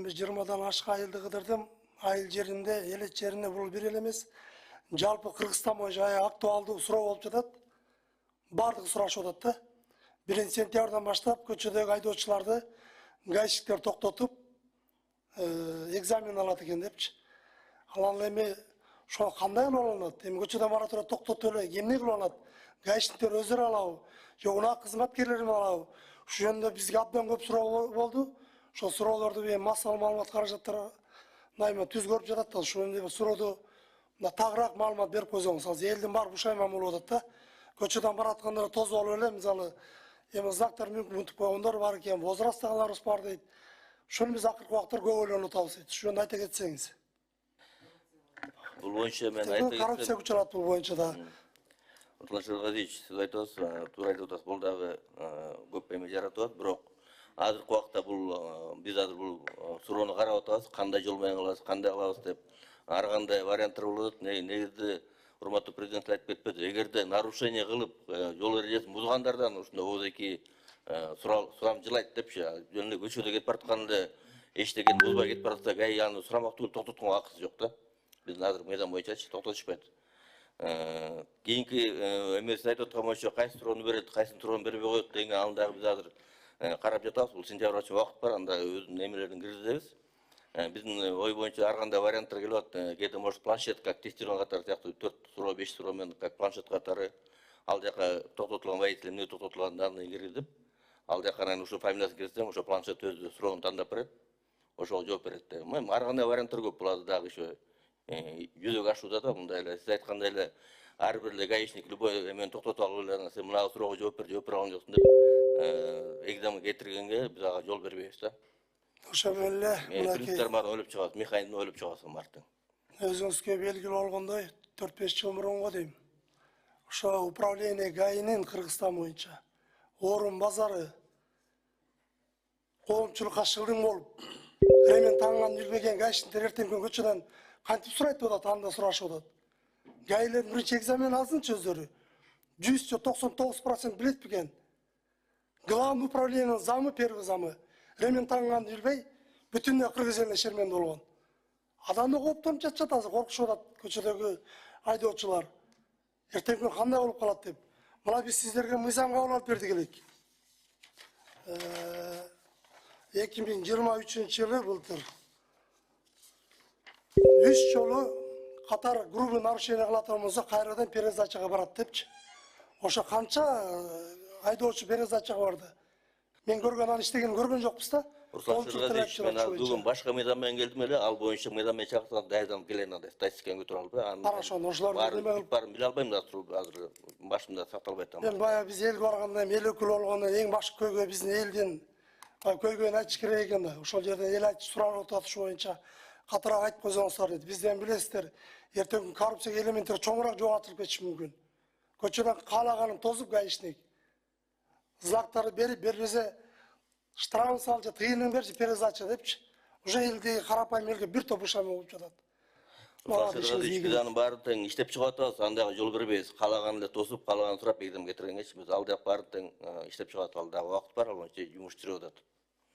Мен 20-дан ашық айылды қыдырдым. Айыл жерінде, елет жерінде бұл бір елемес. Жалпы Қырғызстан бойынша актуалды сұрау болып жатады. Барлығы сұрашып жатады. 1 сентябрьдан баштап көшедегі айдоочыларды гаишниктер тоқтатып, экзамен алады екен депчи. Ал эми шо кандай кылып Эми көчөдөн бара тура токтотуп эле эмне кылып алат? Гаишниктер өздөрү алабы? Же унаа кызматкерлери алабы? Ушул жөнүндө бизге абдан көп суроо болду. Ошол суроолорду массалык маалымат каражаттары найма түз көрүп жатат да, ошол жөнүндө сурооду тагыраак маалымат берип койсоңуз, азыр элдин баары бушайман болуп атат да. Көчөдөн бараткандар тозуп алып эле, мисалы, эми знактар мүмкүн унутуп койгондор бар экен, возрасттагыларыбыз бар дейт. Ошону биз акыркы убакта көп ойлонуп атабыз дейт. Ушул жөнүндө айта кетсеңиз. Бул боюнча мен айта кетсем. Коррупция учурат бул боюнча да. Руслан Шервазиевич, сиз айтып атасыз, туура айтып атасыз, бул дагы көп эме жаратып атат, бирок азыркы убакта бул биз азыр бул суроону карап атабыз, кандай жол менен кылабыз, кандай кылабыз деп. Ар кандай варианттар болот. Негизде урматтуу президент айтып кетпеди. Эгерде нарушение кылып, жол эрежесин бузгандардан ушундай ооз-эки сурам жылайт депчи, жөн эле көчөдө кетип баратканда эчтеген бузбай кетип баратса, ГАИ аны сурамак түгүл, токтотконго акысы жок да. Биздин азыр мыйзам боюнчачы токтотушпайт. Кийинки эмесин айтып аткан боюнча кайсы суроону берет, кайсы суроону бербей коет деген аны дагы биз азыр карап жатабыз. Бул сентябрга чейин убакыт бар, анда өзүнүн эмелерин киргизебиз. Биздин ой боюнча ар кандай варианттар келип атат. Кээде может планшет как тестирован катары сыяктуу 4 суроо, 5 суроо менен как планшет катары ал жака токтотулган водитель эмне токтотулган данные киргизип, ал жака анан ушу фамилиясын киргизсем, ошо планшет өзү суроону тандап берет. Ошого жооп берет. Ар кандай варианттар көп. Бул азыр дагы еще жүзөгө ашууда да, мындай эле сиз айткандай эле ар бир эле гаишник любой эмени токтотуп алып эле сен мына суроого жооп бер алган жоксуң деп экзамен кетиргенге биз ага жол бербейбиз да. Ошо менен эле мынакей ойлоп чыгабыз, механизмди ойлоп чыгабыз марттын. Өзүңүзгө белгилүү болгондой 4-5 жыл мурунго дейм. Ошо управление ГАИнин Кыргызстан боюнча орун базары коомчулукка шылдың болуп, ремен таңган жүрбеген гаишниктер эртең күн көчөдөн кантип сурайт деп атат, анда сурашып атат. ГАИлер биринчи экзамен алсынчы өздөрү. 100 же 99% билет бекен. Главный управлениенин замы, первый замы ремен таңган жүрбей, бүтүндөй Кыргыз элине шерменде болгон. Адамды кооптонуп жатышат, азыр коркушуп атат көчөдөгү айдоочулар. Эртең күн кандай болуп калат деп. Мына биз сиздерге мыйзам кабыл алып бердик элек. 2023 жылы былтыр 3 жолу катар грубый нарушение кылат болсо кайрадан пересдачага барат депчи. Ошо канча айдоочу пересдачага барды. Мен көргөн аны иштеген көргөн жокпуз да. Руслан Шервазиевич, мен бүгүн башка мыйзам менен келдим эле, ал боюнча мыйзам менен чакырсаңыз дайрдан келейин, андай статистиканы көтөрүп алып. Хорошо, ошолорду неме кылып баарын биле албайм да, азыр башымда сакталбайт да. Мен бая биз элге барганда эл өкүлү болгондо эң башкы көйгөй биздин элдин көйгөйүн айтыш керек экен да. Ошол жерде эл айтып сурап атат, ошол боюнча катыраак айтып койсоңуздар дейт. Бизден билесиздер, эртең коррупция элементтер чоңураак жоголтуруп кетиши мүмкүн. Көчөдөн каалаганын тозуп гаишник знактарды берип бербесе штрафын салчы, тыйынын берчи, пересдача депчи. Уже элди карапайым элге бир топ ушам болуп жатат. Биз анын баарын тең иштеп чыгып атабыз, андайга жол бербейбиз. Каалаган эле тосуп, каалаган сурап экзамен кетиргенгечи биз ал жак баарын тең иштеп чыгып атабыз. Ал дагы убакыт бар, ал боюнча жумуш жүрүп атат.